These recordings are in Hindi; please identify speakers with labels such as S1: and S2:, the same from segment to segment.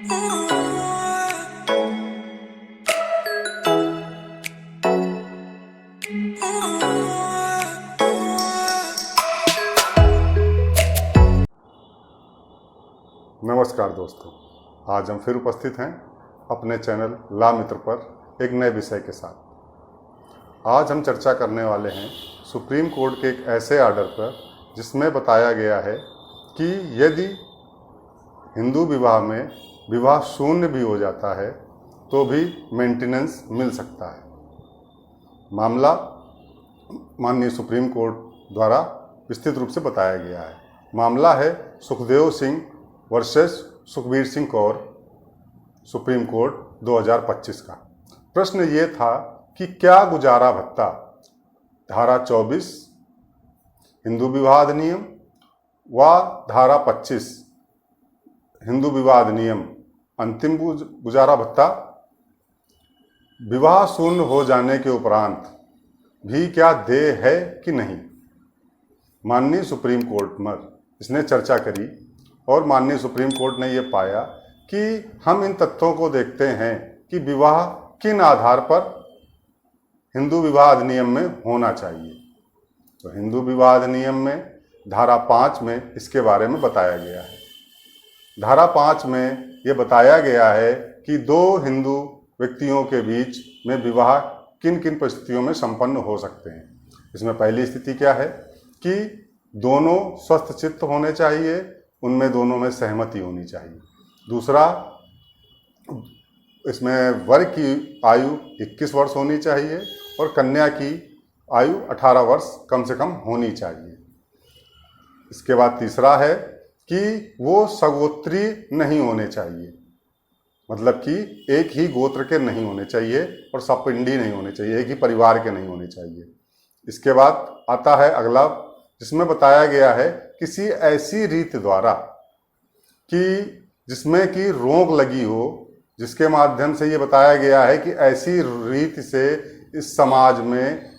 S1: नमस्कार दोस्तों, आज हम फिर उपस्थित हैं अपने चैनल ला मित्र पर एक नए विषय के साथ। आज हम चर्चा करने वाले हैं सुप्रीम कोर्ट के एक ऐसे आर्डर पर जिसमें बताया गया है कि यदि हिंदू विवाह में विवाह शून्य भी हो जाता है तो भी मेंटेनेंस मिल सकता है। मामला माननीय सुप्रीम कोर्ट द्वारा विस्तृत रूप से बताया गया है। मामला है Sukhdev Singh versus Sukhbir Singh Kaur, supreme court 2025 का। प्रश्न ये था कि क्या गुजारा भत्ता धारा 24 हिंदू विवाह अधिनियम व धारा 25 हिंदू विवाह अधिनियम अंतिम गुजारा भत्ता विवाह शून्य हो जाने के उपरांत भी क्या देय है कि नहीं। माननीय सुप्रीम कोर्ट में इसने चर्चा करी और माननीय सुप्रीम कोर्ट ने ये पाया कि हम इन तथ्यों को देखते हैं कि विवाह किन आधार पर हिंदू विवाह अधिनियम में होना चाहिए। तो हिंदू विवाह अधिनियम में धारा 5 में इसके बारे में बताया गया है। धारा 5 में ये बताया गया है कि दो हिंदू व्यक्तियों के बीच में विवाह किन किन परिस्थितियों में संपन्न हो सकते हैं। इसमें पहली स्थिति क्या है कि दोनों स्वस्थ चित्त होने चाहिए, उनमें दोनों में सहमति होनी चाहिए। दूसरा, इसमें वर की आयु 21 वर्ष होनी चाहिए और कन्या की आयु 18 वर्ष कम से कम होनी चाहिए। इसके बाद तीसरा है कि वो सगोत्री नहीं होने चाहिए, मतलब कि एक ही गोत्र के नहीं होने चाहिए और सपिंडी नहीं होने चाहिए, एक ही परिवार के नहीं होने चाहिए। इसके बाद आता है अगला, जिसमें बताया गया है किसी ऐसी रीत द्वारा कि जिसमें कि रोक लगी हो, जिसके माध्यम से ये बताया गया है कि ऐसी रीत से इस समाज में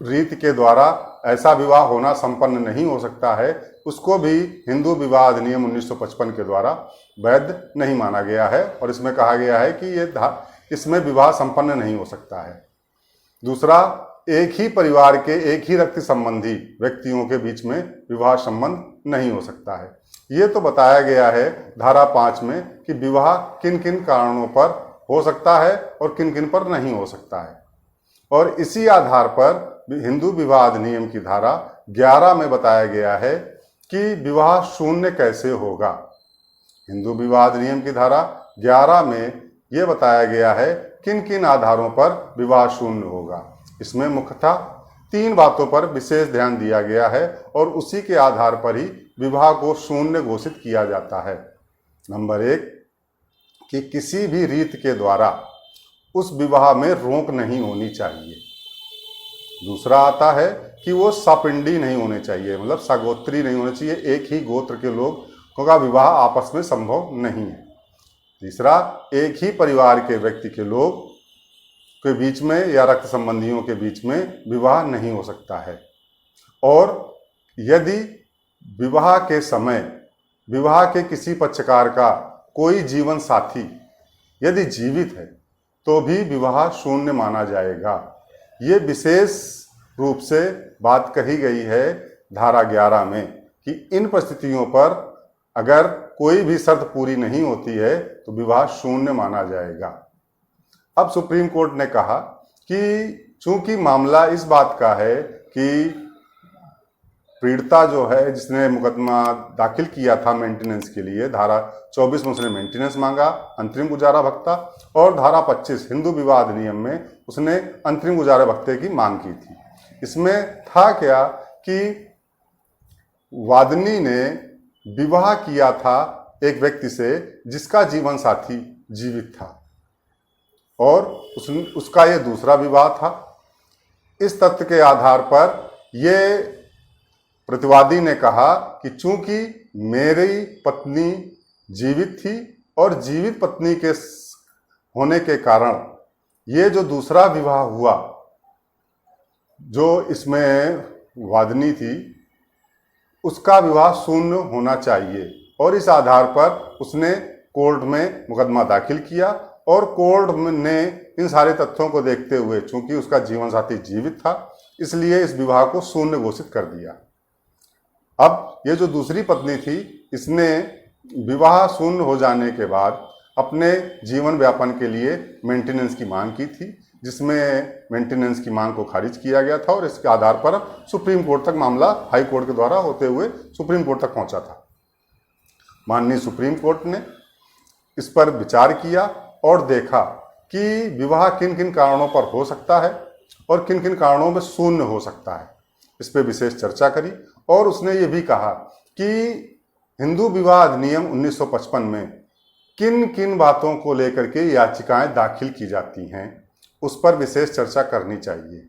S1: रीत के द्वारा ऐसा विवाह होना संपन्न नहीं हो सकता है, उसको भी हिंदू विवाह अधिनियम 1955 के द्वारा वैध नहीं माना गया है और इसमें कहा गया है कि इसमें विवाह संपन्न नहीं हो सकता है। दूसरा, एक ही परिवार के एक ही रक्त संबंधी व्यक्तियों के बीच में विवाह संबंध नहीं हो सकता है। ये तो बताया गया है धारा 5 में कि विवाह किन किन कारणों पर हो सकता है और किन किन पर नहीं हो सकता है। और इसी आधार पर हिंदू विवाह अधिनियम की धारा 11 में बताया गया है कि विवाह शून्य कैसे होगा। हिंदू विवाह अधिनियम की धारा 11 में ये बताया गया है किन किन आधारों पर विवाह शून्य होगा। इसमें मुख्यतः 3 बातों पर विशेष ध्यान दिया गया है और उसी के आधार पर ही विवाह को शून्य घोषित किया जाता है। नंबर 1 कि किसी भी रीत के द्वारा उस विवाह में रोक नहीं होनी चाहिए। दूसरा आता है कि वो सपिंडी नहीं होने चाहिए, मतलब सगोत्री नहीं होने चाहिए, एक ही गोत्र के लोगों का विवाह आपस में संभव नहीं है। तीसरा, एक ही परिवार के व्यक्ति के लोग के बीच में या रक्त संबंधियों के बीच में विवाह नहीं हो सकता है। और यदि विवाह के समय विवाह के किसी पक्षकार का कोई जीवन साथी यदि जीवित है तो भी विवाह शून्य माना जाएगा। ये विशेष रूप से बात कही गई है धारा 11 में कि इन परिस्थितियों पर अगर कोई भी शर्त पूरी नहीं होती है तो विवाह शून्य माना जाएगा। अब सुप्रीम कोर्ट ने कहा कि चूंकि मामला इस बात का है कि पीड़िता जो है जिसने मुकदमा दाखिल किया था मेंटेनेंस के लिए, धारा 24 में उसने मेंटेनेंस मांगा, अंतरिम गुजारा भत्ता, और धारा 25 हिंदू विवाह अधिनियम में उसने अंतरिम गुजारा भत्ते की मांग की थी। इसमें था क्या कि वादनी ने विवाह किया था एक व्यक्ति से जिसका जीवन साथी जीवित था और उसका ये दूसरा विवाह था। इस तथ्य के आधार पर ये प्रतिवादी ने कहा कि चूंकि मेरी पत्नी जीवित थी और जीवित पत्नी के होने के कारण ये जो दूसरा विवाह हुआ, जो इसमें वादनी थी, उसका विवाह शून्य होना चाहिए, और इस आधार पर उसने कोर्ट में मुकदमा दाखिल किया और कोर्ट ने इन सारे तथ्यों को देखते हुए, चूंकि उसका जीवन साथी जीवित था, इसलिए इस विवाह को शून्य घोषित कर दिया। अब ये जो दूसरी पत्नी थी, इसने विवाह शून्य हो जाने के बाद अपने जीवन व्यापन के लिए मेंटेनेंस की मांग की थी, जिसमें मेंटेनेंस की मांग को खारिज किया गया था और इसके आधार पर सुप्रीम कोर्ट तक मामला हाई कोर्ट के द्वारा होते हुए सुप्रीम कोर्ट तक पहुंचा था। माननीय सुप्रीम कोर्ट ने इस पर विचार किया और देखा कि विवाह किन किन कारणों पर हो सकता है और किन किन कारणों में शून्य हो सकता है। इस पर विशेष चर्चा करी और उसने ये भी कहा कि हिंदू विवाह अधिनियम 1955 में किन किन बातों को लेकर के याचिकाएं दाखिल की जाती हैं, उस पर विशेष चर्चा करनी चाहिए।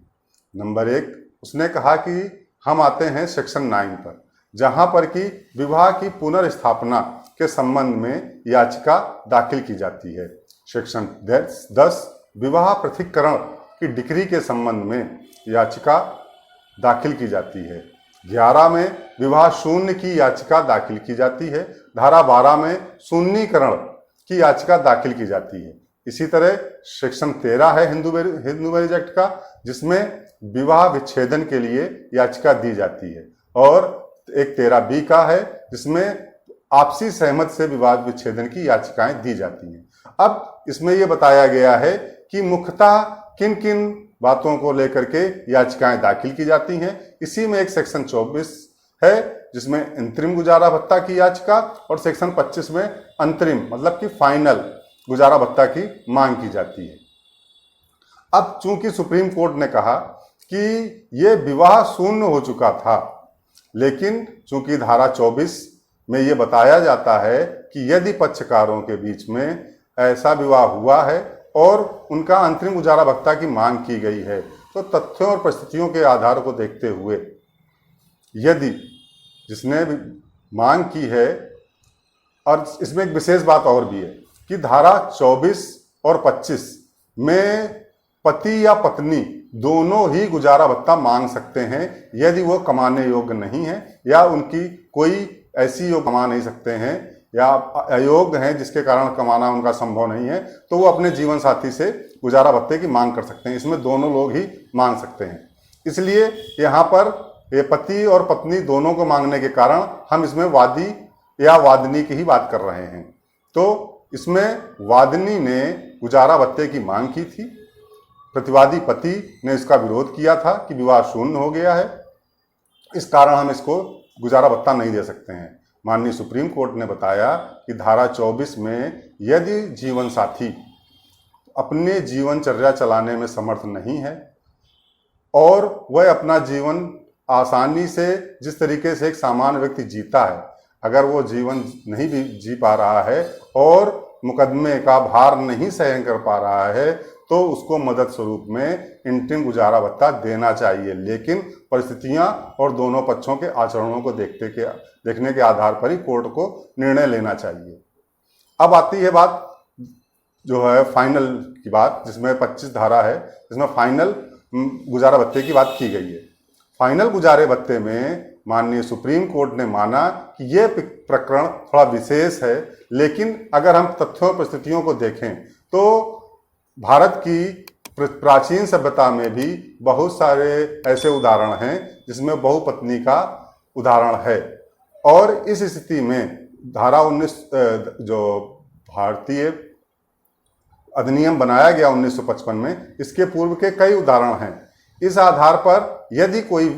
S1: नंबर 1, उसने कहा कि हम आते हैं सेक्शन 9 पर, जहां पर कि विवाह की पुनर्स्थापना के संबंध में याचिका दाखिल की जाती है। सेक्शन 10 विवाह पृथक्करण की डिक्री के संबंध में याचिका दाखिल की जाती है। 11 में विवाह शून्य की याचिका दाखिल की जाती है। धारा 12 में शून्यकरण की याचिका दाखिल की जाती है। इसी तरह सेक्शन 13 है हिंदू मैरिज एक्ट का, जिसमें विवाह विच्छेदन के लिए याचिका दी जाती है, और एक 13B का है जिसमें आपसी सहमत से विवाह विच्छेदन की याचिकाएं दी जाती हैं। अब इसमें यह बताया गया है कि मुख्यतः किन किन बातों को लेकर के याचिकाएं दाखिल की जाती हैं। इसी में एक सेक्शन 24 है जिसमें अंतरिम गुजारा भत्ता की याचिका, और सेक्शन 25 में अंतरिम मतलब कि फाइनल गुजारा भत्ता की मांग की जाती है। अब चूंकि सुप्रीम कोर्ट ने कहा कि यह विवाह शून्य हो चुका था, लेकिन चूंकि धारा 24 में यह बताया जाता है कि यदि पक्षकारों के बीच में ऐसा विवाह हुआ है और उनका अंतरिम गुजारा भत्ता की मांग की गई है, तो तथ्यों और परिस्थितियों के आधार को देखते हुए यदि जिसने मांग की है, और इसमें एक विशेष बात और भी है कि धारा 24 और 25 में पति या पत्नी दोनों ही गुजारा भत्ता मांग सकते हैं यदि वो कमाने योग्य नहीं है, या उनकी कोई ऐसी योग कमा नहीं सकते हैं या अयोग्य हैं जिसके कारण कमाना उनका संभव नहीं है, तो वो अपने जीवन साथी से गुजारा भत्ते की मांग कर सकते हैं। इसमें दोनों लोग ही मांग सकते हैं। इसलिए यहाँ पर ये पति और पत्नी दोनों को मांगने के कारण हम इसमें वादी या वादिनी की ही बात कर रहे हैं। तो इसमें वादिनी ने गुजारा भत्ते की मांग की थी, प्रतिवादी पति ने इसका विरोध किया था कि विवाह शून्य हो गया है, इस कारण हम इसको गुजारा भत्ता नहीं दे सकते हैं। माननीय सुप्रीम कोर्ट ने बताया कि धारा 24 में यदि जीवन साथी अपने जीवनचर्या चलाने में समर्थ नहीं है और वह अपना जीवन आसानी से जिस तरीके से एक सामान्य व्यक्ति जीता है, अगर वो जीवन नहीं भी जी पा रहा है और मुकदमे का भार नहीं सहन कर पा रहा है, तो उसको मदद स्वरूप में इंतरिम गुजारा भत्ता देना चाहिए। लेकिन परिस्थितियां और दोनों पक्षों के आचरणों को देखने के आधार पर ही कोर्ट को निर्णय लेना चाहिए। अब आती है बात जो है फाइनल की बात, जिसमें 25 धारा है, जिसमें फाइनल गुजारा भत्ते की बात की गई है। फाइनल गुजारे भत्ते में माननीय सुप्रीम कोर्ट ने माना कि यह प्रकरण थोड़ा विशेष है, लेकिन अगर हम तथ्यों और परिस्थितियों को देखें तो भारत की प्राचीन सभ्यता में भी बहुत सारे ऐसे उदाहरण हैं जिसमें बहुपत्नी का उदाहरण है, और इस स्थिति में धारा 19 जो भारतीय अधिनियम बनाया गया 1955 में, इसके पूर्व के कई उदाहरण हैं। इस आधार पर यदि कोई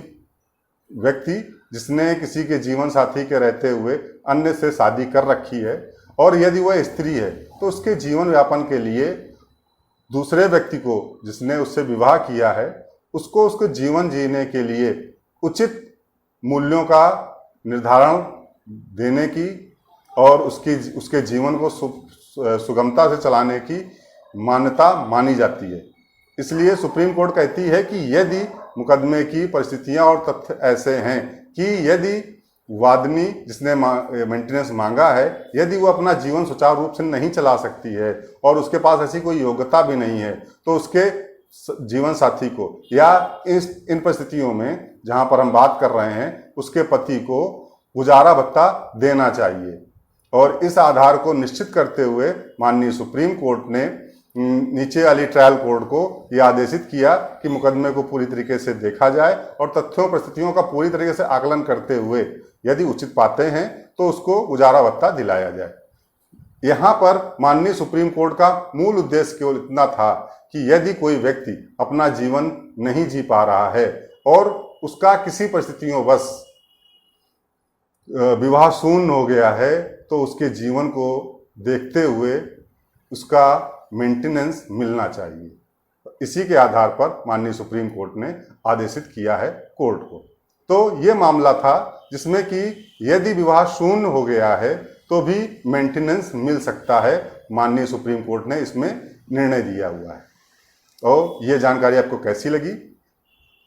S1: व्यक्ति जिसने किसी के जीवन साथी के रहते हुए अन्य से शादी कर रखी है और यदि वह स्त्री है, तो उसके जीवन यापन के लिए दूसरे व्यक्ति को जिसने उससे विवाह किया है उसको उसके जीवन जीने के लिए उचित मूल्यों का निर्धारण देने की और उसके जीवन को सुगमता से चलाने की मान्यता मानी जाती है। इसलिए सुप्रीम कोर्ट कहती है कि यदि मुकदमे की परिस्थितियां और तथ्य ऐसे हैं कि यदि वादिनी जिसने मेंटेनेंस मांगा है, यदि वो अपना जीवन सुचारू रूप से नहीं चला सकती है और उसके पास ऐसी कोई योग्यता भी नहीं है, तो उसके जीवन साथी को या इन परिस्थितियों में जहां पर हम बात कर रहे हैं उसके पति को गुजारा भत्ता देना चाहिए। और इस आधार को निश्चित करते हुए माननीय सुप्रीम कोर्ट ने नीचे वाली ट्रायल कोर्ट को यह आदेशित किया कि मुकदमे को पूरी तरीके से देखा जाए और तथ्यों परिस्थितियों का पूरी तरीके से आकलन करते हुए यदि उचित पाते हैं तो उसको गुजारा भत्ता दिलाया जाए। यहाँ पर माननीय सुप्रीम कोर्ट का मूल उद्देश्य केवल इतना था कि यदि कोई व्यक्ति अपना जीवन नहीं जी पा रहा है और उसका किसी परिस्थितियों बस विवाह शून्य हो गया है तो उसके जीवन को देखते हुए उसका मेंटेनेंस मिलना चाहिए। इसी के आधार पर माननीय सुप्रीम कोर्ट ने आदेशित किया है कोर्ट को। तो ये मामला था जिसमें कि यदि विवाह शून्य हो गया है तो भी मेंटेनेंस मिल सकता है। माननीय सुप्रीम कोर्ट ने इसमें निर्णय दिया हुआ है। और ये जानकारी आपको कैसी लगी?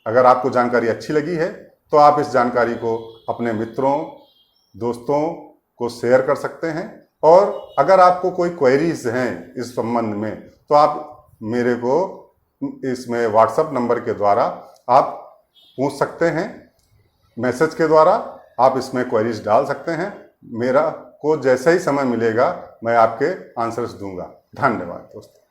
S1: अगर आपको जानकारी अच्छी लगी है तो आप इस जानकारी को अपने मित्रों दोस्तों को शेयर कर सकते हैं। और अगर आपको कोई क्वेरीज हैं इस संबंध में तो आप मेरे को इसमें व्हाट्सएप नंबर के द्वारा आप पूछ सकते हैं। मैसेज के द्वारा आप इसमें क्वेरीज डाल सकते हैं। मेरा को जैसा ही समय मिलेगा मैं आपके आंसर्स दूंगा। धन्यवाद दोस्तों।